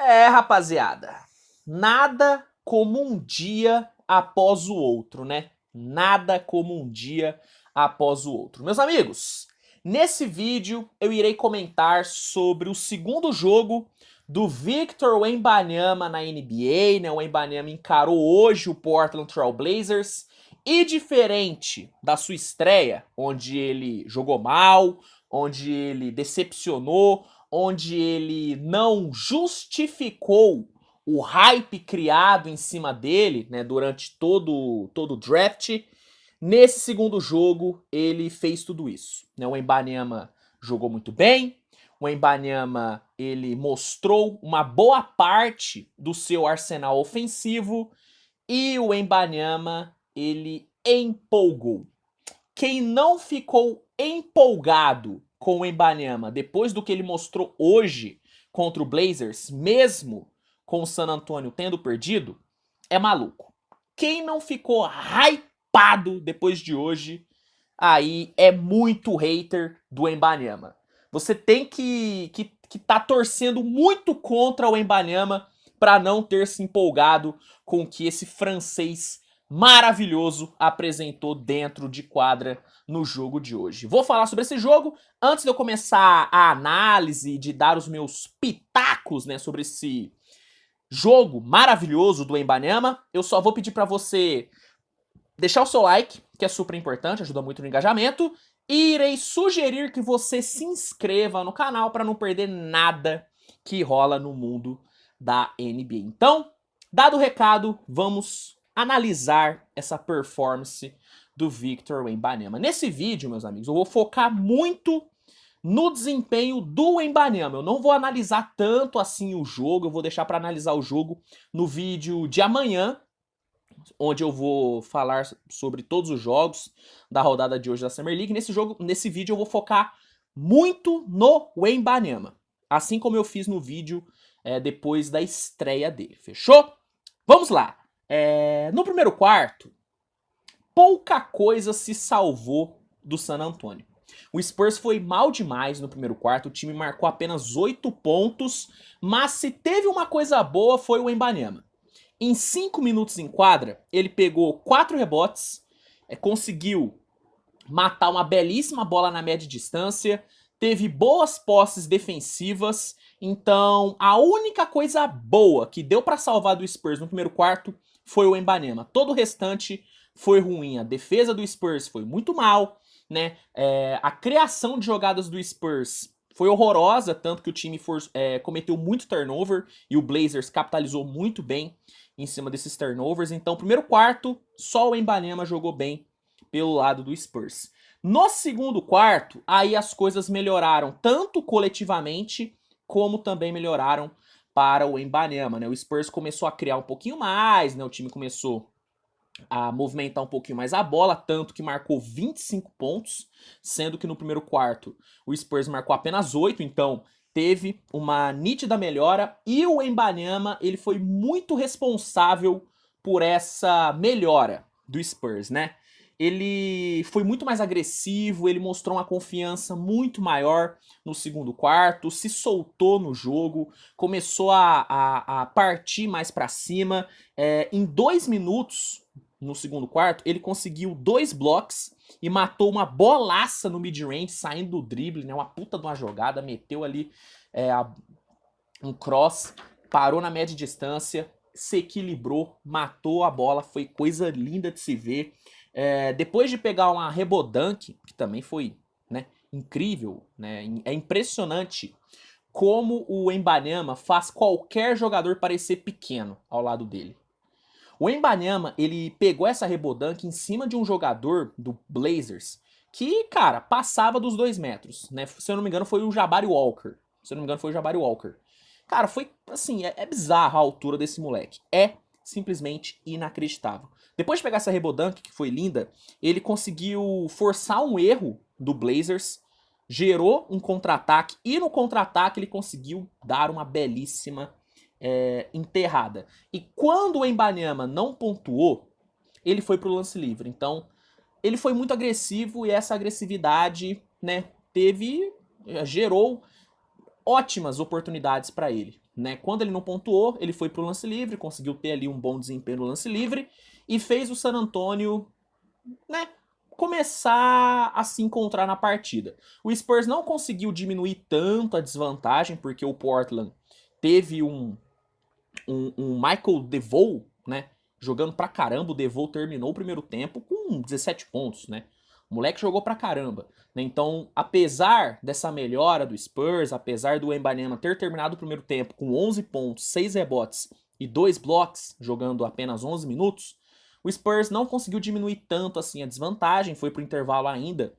Rapaziada, nada como um dia após o outro, né? Nada como um dia após o outro. Meus amigos, nesse vídeo eu irei comentar sobre o segundo jogo do Victor Wembanyama na NBA, né? O Wembanyama encarou hoje o Portland Trail Blazers e diferente da sua estreia, onde ele jogou mal, onde ele decepcionou, onde ele não justificou o hype criado em cima dele, né, durante todo o draft. Nesse segundo jogo, ele fez tudo isso, né? O Wembanyama jogou muito bem, o Wembanyama ele mostrou uma boa parte do seu arsenal ofensivo e o Wembanyama ele empolgou. Quem não ficou empolgado com o Wembanyama depois do que ele mostrou hoje contra o Blazers, mesmo com o San Antonio tendo perdido, é maluco. Quem não ficou hypado depois de hoje, aí é muito hater do Wembanyama. Você tem que tá torcendo muito contra o Wembanyama para não ter se empolgado com o que esse francês maravilhoso apresentou dentro de quadra no jogo de hoje. Vou falar sobre esse jogo. Antes de eu começar a análise, de dar os meus pitacos, né, sobre esse jogo maravilhoso do Wembanyama, eu só vou pedir para você deixar o seu like, que é super importante, ajuda muito no engajamento, e irei sugerir que você se inscreva no canal para não perder nada que rola no mundo da NBA. Então, dado o recado, vamos analisar essa performance do Victor Wembanyama. Nesse vídeo, meus amigos, eu vou focar muito no desempenho do Wembanyama. Eu não vou analisar tanto assim o jogo, eu vou deixar para analisar o jogo no vídeo de amanhã, onde eu vou falar sobre todos os jogos da rodada de hoje da Summer League. Nesse vídeo eu vou focar muito no Wembanyama, assim como eu fiz no vídeo depois da estreia dele, fechou? Vamos lá. No primeiro quarto, pouca coisa se salvou do San Antonio. O Spurs foi mal demais no primeiro quarto, o time marcou apenas 8 pontos, mas se teve uma coisa boa foi o Wembanyama. Em 5 minutos em quadra, ele pegou 4 rebotes, conseguiu matar uma belíssima bola na média distância, teve boas posses defensivas, então a única coisa boa que deu para salvar do Spurs no primeiro quarto foi o Wembanyama. Todo o restante foi ruim, a defesa do Spurs foi muito mal, né? A criação de jogadas do Spurs foi horrorosa, tanto que o time cometeu muito turnover e o Blazers capitalizou muito bem em cima desses turnovers. Então, primeiro quarto, só o Wembanyama jogou bem pelo lado do Spurs. No segundo quarto, aí as coisas melhoraram, tanto coletivamente, como também melhoraram para o Wembanyama, né? O Spurs começou a criar um pouquinho mais, né? O time começou a movimentar um pouquinho mais a bola, tanto que marcou 25 pontos, sendo que no primeiro quarto o Spurs marcou apenas 8, então teve uma nítida melhora, e o Wembanyama, ele foi muito responsável por essa melhora do Spurs, né? Ele foi muito mais agressivo, ele mostrou uma confiança muito maior no segundo quarto, se soltou no jogo, começou a partir mais para cima. Em 2 minutos, no segundo quarto, ele conseguiu 2 blocos e matou uma bolaça no mid-range, saindo do drible, né? Uma puta de uma jogada, meteu ali um cross, parou na média distância, se equilibrou, matou a bola, foi coisa linda de se ver. Depois de pegar uma rebodunk, que também foi, né, incrível, né? É impressionante como o Wembanyama faz qualquer jogador parecer pequeno ao lado dele. O Wembanyama, ele pegou essa rebodunk em cima de um jogador do Blazers que, cara, passava dos 2 metros, né? Se eu não me engano, foi o Jabari Walker. Cara, foi, assim, é bizarro a altura desse moleque. É simplesmente inacreditável. Depois de pegar essa rebodunk, que foi linda, ele conseguiu forçar um erro do Blazers, gerou um contra-ataque, e no contra-ataque ele conseguiu dar uma belíssima enterrada. E quando o Wembanyama não pontuou, ele foi pro lance livre. Então, ele foi muito agressivo e essa agressividade, né, gerou ótimas oportunidades para ele. né? Quando ele não pontuou, ele foi pro lance livre, conseguiu ter ali um bom desempenho no lance livre e fez o San Antonio, né, começar a se encontrar na partida. O Spurs não conseguiu diminuir tanto a desvantagem, porque o Portland teve um Michael DeVoe, né, jogando pra caramba. O DeVoe terminou o primeiro tempo com 17 pontos, né? O moleque jogou pra caramba, né? Então, apesar dessa melhora do Spurs, apesar do Wembanyama ter terminado o primeiro tempo com 11 pontos, 6 rebotes e 2 blocos, jogando apenas 11 minutos, o Spurs não conseguiu diminuir tanto assim a desvantagem, foi pro intervalo ainda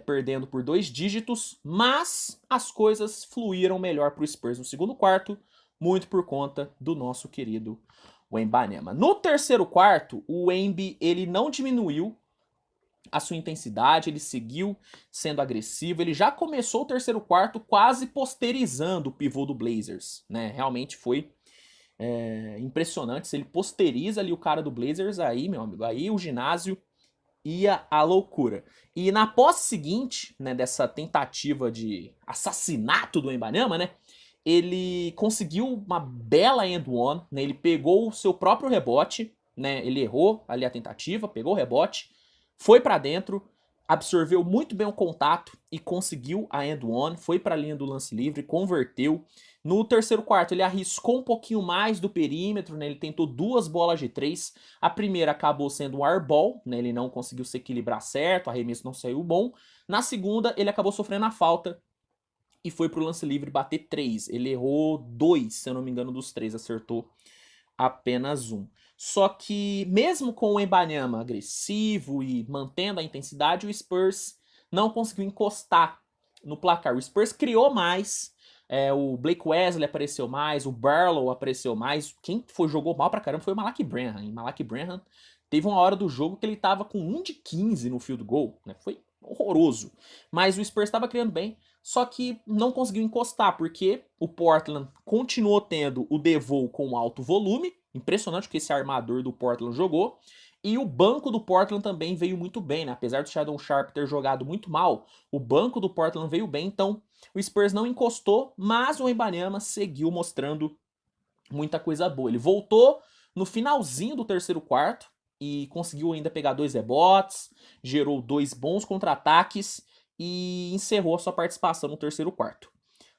perdendo por 2 dígitos, mas as coisas fluíram melhor pro Spurs no segundo quarto, muito por conta do nosso querido Wembanyama. No terceiro quarto, o Wemby ele não diminuiu a sua intensidade, ele seguiu sendo agressivo, ele já começou o terceiro quarto quase posterizando o pivô do Blazers, né? Realmente foi impressionante. Se ele posteriza ali o cara do Blazers, aí, meu amigo, aí o ginásio ia à loucura. E na posse seguinte, né, dessa tentativa de assassinato do Wembanyama, né, ele conseguiu uma bela end one, né, ele pegou o seu próprio rebote, né, ele errou ali a tentativa, pegou o rebote, foi pra dentro, absorveu muito bem o contato e conseguiu a end one, foi pra linha do lance livre, converteu. No terceiro quarto ele arriscou um pouquinho mais do perímetro, né, ele tentou 2 bolas de 3, a primeira acabou sendo um airball, né, ele não conseguiu se equilibrar certo, o arremesso não saiu bom. Na segunda ele acabou sofrendo a falta e foi pro lance livre bater 3. Ele errou 2, se eu não me engano, dos 3, acertou apenas 1. Só que mesmo com o Wembanyama agressivo e mantendo a intensidade, o Spurs não conseguiu encostar no placar. O Spurs criou mais, o Blake Wesley apareceu mais, o Barlow apareceu mais. Quem jogou mal pra caramba foi o Malaki Branham. E Malaki Branham teve uma hora do jogo que ele tava com 1 de 15 no field goal, né? Foi horroroso. Mas o Spurs estava criando bem, só que não conseguiu encostar, porque o Portland continuou tendo o DeVoe com alto volume, impressionante o que esse armador do Portland jogou, e o banco do Portland também veio muito bem, né? Apesar do Shadon Sharp ter jogado muito mal, o banco do Portland veio bem, então o Spurs não encostou, mas o Wembanyama seguiu mostrando muita coisa boa. Ele voltou no finalzinho do terceiro quarto e conseguiu ainda pegar 2 rebotes, gerou 2 bons contra-ataques e encerrou a sua participação no terceiro quarto.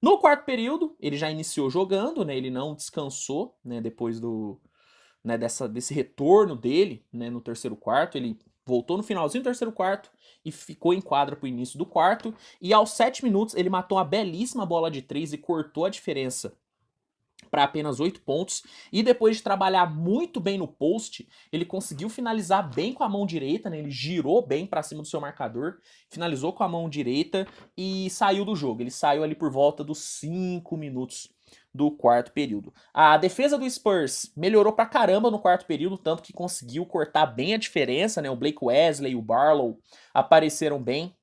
No quarto período, ele já iniciou jogando, né? Ele não descansou, né? Depois desse retorno dele, né? No terceiro quarto, ele voltou no finalzinho do terceiro quarto e ficou em quadra pro início do quarto. E aos 7 minutos, ele matou uma belíssima bola de 3 e cortou a diferença para apenas 8 pontos, e depois de trabalhar muito bem no post, ele conseguiu finalizar bem com a mão direita, né? Ele girou bem para cima do seu marcador, finalizou com a mão direita e saiu do jogo. Ele saiu ali por volta dos 5 minutos do quarto período. A defesa do Spurs melhorou pra caramba no quarto período, tanto que conseguiu cortar bem a diferença, né? O Blake Wesley e o Barlow apareceram bem,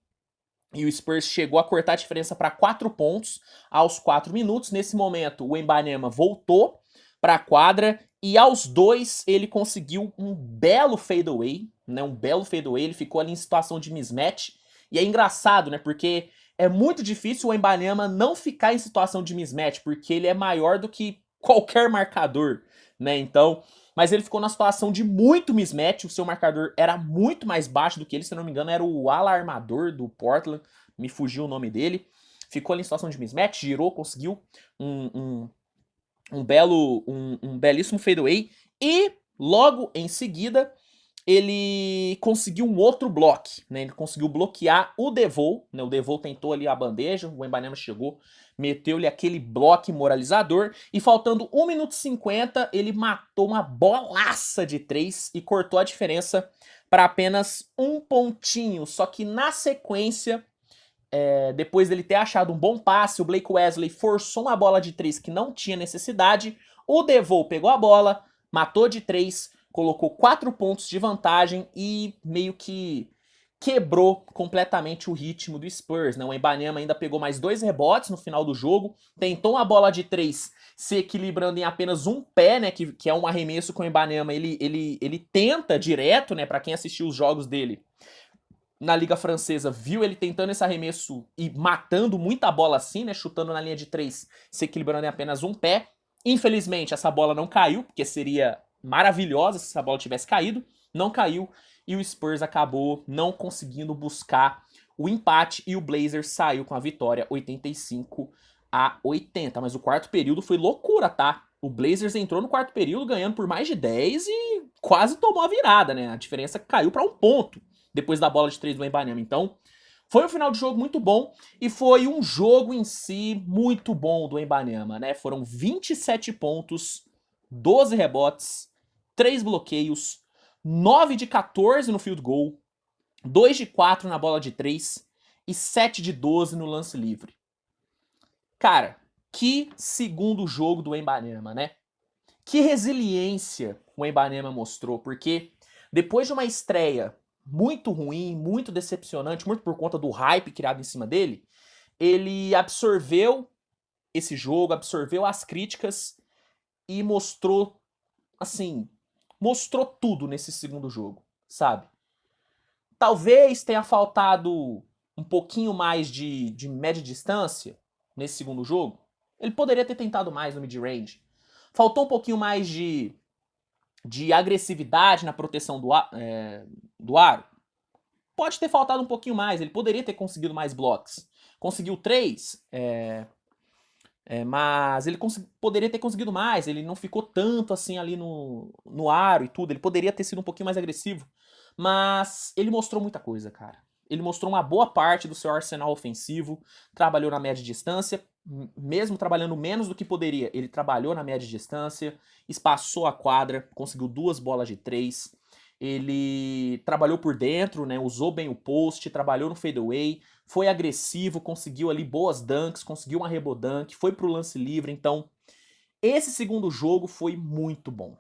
e o Spurs chegou a cortar a diferença para 4 pontos aos 4 minutos. Nesse momento, o Wembanyama voltou para a quadra e aos 2 ele conseguiu um belo fadeaway, né? Um belo fadeaway, ele ficou ali em situação de mismatch. E é engraçado, né? Porque é muito difícil o Wembanyama não ficar em situação de mismatch, porque ele é maior do que qualquer marcador, né? Então, mas ele ficou na situação de muito mismatch, o seu marcador era muito mais baixo do que ele, se não me engano, era o alarmador do Portland, me fugiu o nome dele. Ficou ali em situação de mismatch, girou, conseguiu um belíssimo fadeaway, e logo em seguida ele conseguiu um outro bloco, né? Ele conseguiu bloquear o DeVoe, né? O DeVoe tentou ali a bandeja, o Wembanyama chegou, meteu-lhe aquele bloco moralizador, e faltando 1 minuto e 50, ele matou uma bolaça de 3 e cortou a diferença para apenas 1 pontinho. Só que na sequência, depois dele ter achado um bom passe, o Blake Wesley forçou uma bola de 3 que não tinha necessidade, o DeVoe pegou a bola, matou de 3, colocou 4 pontos de vantagem e meio que quebrou completamente o ritmo do Spurs, né? O Wembanyama ainda pegou mais 2 rebotes no final do jogo, tentou uma bola de 3 se equilibrando em apenas um pé, né? Que é um arremesso com o Wembanyama, ele tenta direto, né? Pra quem assistiu os jogos dele na Liga Francesa, viu ele tentando esse arremesso e matando muita bola assim, né? Chutando na linha de 3, se equilibrando em apenas um pé. Infelizmente, essa bola não caiu, porque seria maravilhosa se essa bola tivesse caído. Não caiu e o Spurs acabou não conseguindo buscar o empate e o Blazers saiu com a vitória 85-80. Mas o quarto período foi loucura, tá? O Blazers entrou no quarto período ganhando por mais de 10 e quase tomou a virada, né? A diferença caiu para um ponto depois da bola de 3 do Wembanyama. Então, foi um final de jogo muito bom e foi um jogo em si muito bom do Wembanyama, né? Foram 27 pontos, 12 rebotes, 3 bloqueios, 9 de 14 no field goal, 2 de 4 na bola de 3 e 7 de 12 no lance livre. Cara, que segundo jogo do Wembanyama, né? Que resiliência o Wembanyama mostrou, porque depois de uma estreia muito ruim, muito decepcionante, muito por conta do hype criado em cima dele, ele absorveu esse jogo, absorveu as críticas e mostrou, assim, mostrou tudo nesse segundo jogo, sabe? Talvez tenha faltado um pouquinho mais de média distância nesse segundo jogo. Ele poderia ter tentado mais no mid-range. Faltou um pouquinho mais de agressividade na proteção do aro. Pode ter faltado um pouquinho mais. Ele poderia ter conseguido mais blocos. Conseguiu 3, mas ele poderia ter conseguido mais. Ele não ficou tanto assim ali no aro e tudo. Ele poderia ter sido um pouquinho mais agressivo. Mas ele mostrou muita coisa, cara. Ele mostrou uma boa parte do seu arsenal ofensivo. Trabalhou na média distância. Mesmo trabalhando menos do que poderia, ele trabalhou na média distância. Espaçou a quadra. Conseguiu 2 bolas de 3. Ele trabalhou por dentro, né? Usou bem o post, trabalhou no fadeaway, foi agressivo, conseguiu ali boas dunks, conseguiu uma rebodunk, foi pro lance livre. Então, esse segundo jogo foi muito bom,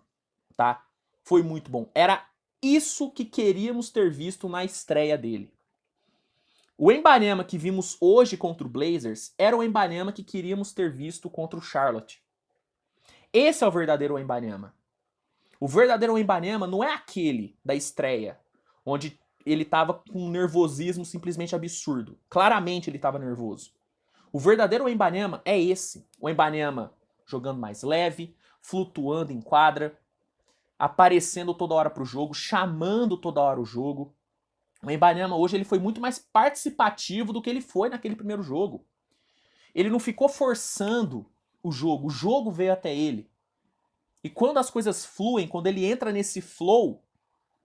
tá? Foi muito bom. Era isso que queríamos ter visto na estreia dele. O Wembanyama que vimos hoje contra o Blazers era o Wembanyama que queríamos ter visto contra o Charlotte. Esse é o verdadeiro Wembanyama. O verdadeiro Wembanyama não é aquele da estreia, onde ele tava com um nervosismo simplesmente absurdo. Claramente ele tava nervoso. O verdadeiro Wembanyama é esse. O Wembanyama jogando mais leve, flutuando em quadra, aparecendo toda hora pro jogo, chamando toda hora o jogo. O Wembanyama hoje ele foi muito mais participativo do que ele foi naquele primeiro jogo. Ele não ficou forçando o jogo veio até ele. E quando as coisas fluem, quando ele entra nesse flow,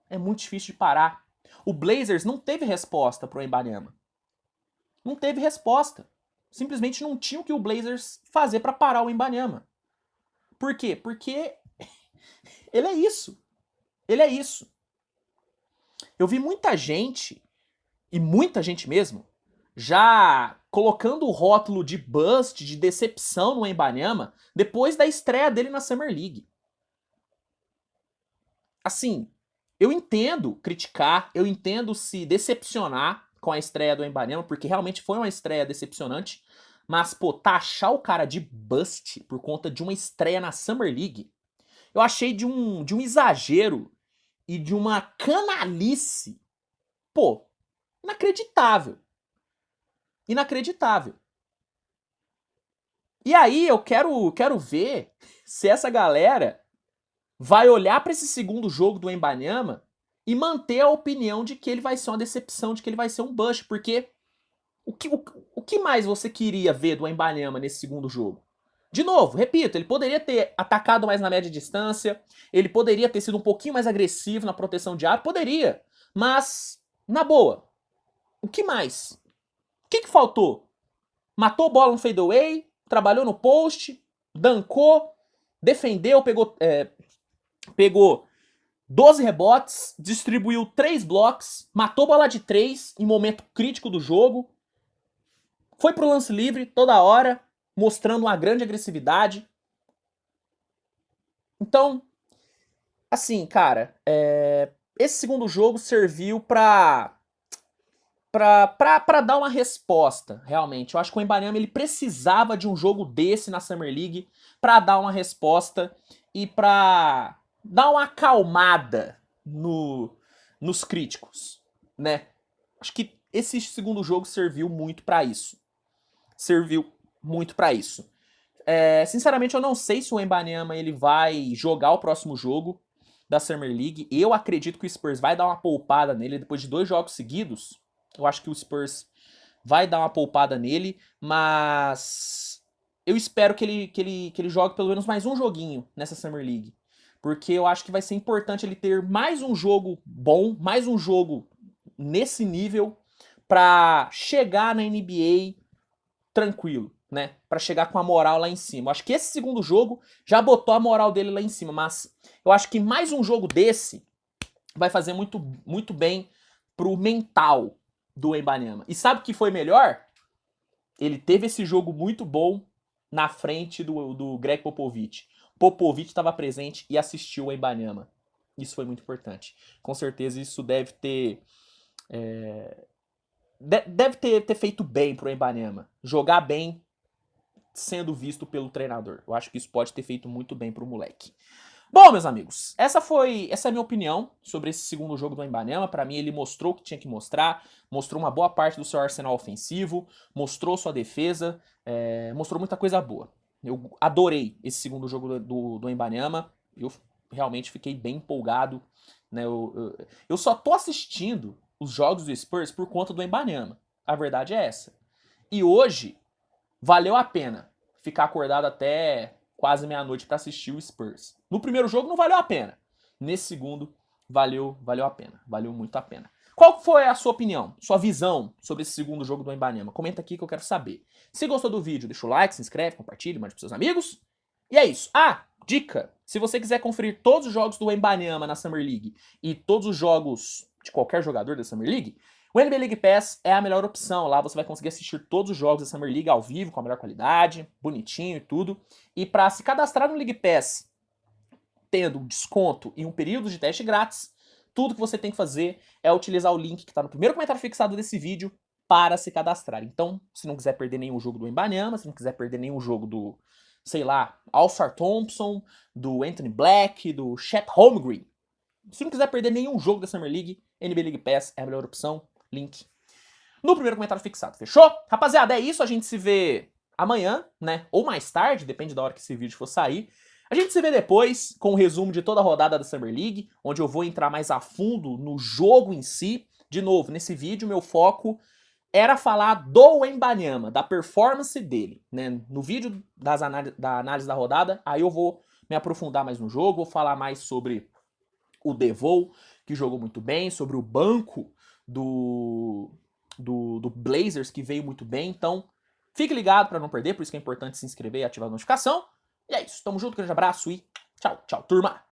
é muito difícil de parar. O Blazers não teve resposta pro Wembanyama. Não teve resposta. Simplesmente não tinha o que o Blazers fazer para parar o Wembanyama. Por quê? Porque ele é isso. Ele é isso. Eu vi muita gente, e muita gente mesmo, já colocando o rótulo de bust, de decepção no Wembanyama, depois da estreia dele na Summer League. Assim, eu entendo criticar, eu entendo se decepcionar com a estreia do Wembanyama, porque realmente foi uma estreia decepcionante, mas, pô, taxar o cara de bust por conta de uma estreia na Summer League, eu achei de um exagero e de uma canalice, pô, inacreditável. Inacreditável. E aí eu quero ver se essa galera vai olhar para esse segundo jogo do Wembanyama e manter a opinião de que ele vai ser uma decepção, de que ele vai ser um bust, porque o que mais você queria ver do Wembanyama nesse segundo jogo? De novo, repito, ele poderia ter atacado mais na média distância, ele poderia ter sido um pouquinho mais agressivo na proteção de aro, poderia, mas, na boa, o que mais? O que faltou? Matou bola no fadeaway, trabalhou no post, dancou, defendeu, pegou 12 rebotes, distribuiu 3 blocos, matou bola de 3 em momento crítico do jogo, foi pro lance livre toda hora, mostrando uma grande agressividade. Então, assim, cara, esse segundo jogo serviu pra dar uma resposta, realmente. Eu acho que o Wembanyama ele precisava de um jogo desse na Summer League pra dar uma resposta e pra dar uma acalmada nos críticos, né? Acho que esse segundo jogo serviu muito pra isso. Serviu muito pra isso. Sinceramente, eu não sei se o Wembanyama ele vai jogar o próximo jogo da Summer League. Eu acredito que o Spurs vai dar uma poupada nele depois de 2 jogos seguidos. Eu acho que o Spurs vai dar uma poupada nele, mas eu espero que ele jogue pelo menos mais um joguinho nessa Summer League. Porque eu acho que vai ser importante ele ter mais um jogo bom, mais um jogo nesse nível, pra chegar na NBA tranquilo, né? Pra chegar com a moral lá em cima. Eu acho que esse segundo jogo já botou a moral dele lá em cima, mas eu acho que mais um jogo desse vai fazer muito, muito bem pro mental do Wembanyama. E sabe o que foi melhor? Ele teve esse jogo muito bom na frente do Greg Popovich. Popovich estava presente e assistiu o Wembanyama. Isso foi muito importante. Com certeza isso deve ter deve ter feito bem pro Wembanyama. Jogar bem sendo visto pelo treinador. Eu acho que isso pode ter feito muito bem pro moleque. Bom, meus amigos, essa é a minha opinião sobre esse segundo jogo do Wembanyama. Pra mim, ele mostrou o que tinha que mostrar, mostrou uma boa parte do seu arsenal ofensivo, mostrou sua defesa, mostrou muita coisa boa. Eu adorei esse segundo jogo do Wembanyama. Eu realmente fiquei bem empolgado. Né? Eu só tô assistindo os jogos do Spurs por conta do Wembanyama. A verdade é essa. E hoje, valeu a pena ficar acordado até quase meia-noite pra assistir o Spurs. No primeiro jogo não valeu a pena. Nesse segundo, valeu a pena. Valeu muito a pena. Qual foi a sua opinião, sua visão sobre esse segundo jogo do Wembanyama? Comenta aqui que eu quero saber. Se gostou do vídeo, deixa o like, se inscreve, compartilha, mande pros seus amigos. E é isso. Ah, dica! Se você quiser conferir todos os jogos do Wembanyama na Summer League e todos os jogos de qualquer jogador da Summer League, o NBA League Pass é a melhor opção. Lá você vai conseguir assistir todos os jogos da Summer League ao vivo, com a melhor qualidade, bonitinho e tudo. E para se cadastrar no League Pass, tendo desconto e um período de teste grátis, tudo que você tem que fazer é utilizar o link que está no primeiro comentário fixado desse vídeo para se cadastrar. Então, se não quiser perder nenhum jogo do Wembanyama, se não quiser perder nenhum jogo do, sei lá, All-Star Thompson, do Anthony Black, do Chet Holmgren, se não quiser perder nenhum jogo da Summer League, NBA League Pass é a melhor opção. Link no primeiro comentário fixado, fechou? Rapaziada, é isso, a gente se vê amanhã, né? Ou mais tarde, depende da hora que esse vídeo for sair. A gente se vê depois com o resumo de toda a rodada da Summer League, onde eu vou entrar mais a fundo no jogo em si. De novo, nesse vídeo, meu foco era falar do Wembanyama, da performance dele, né? No vídeo da análise da rodada, aí eu vou me aprofundar mais no jogo, vou falar mais sobre o Devol, que jogou muito bem, sobre o banco do Blazers, que veio muito bem. Então, fique ligado para não perder, por isso que é importante se inscrever e ativar a notificação. E é isso, tamo junto, grande abraço e tchau, tchau, turma!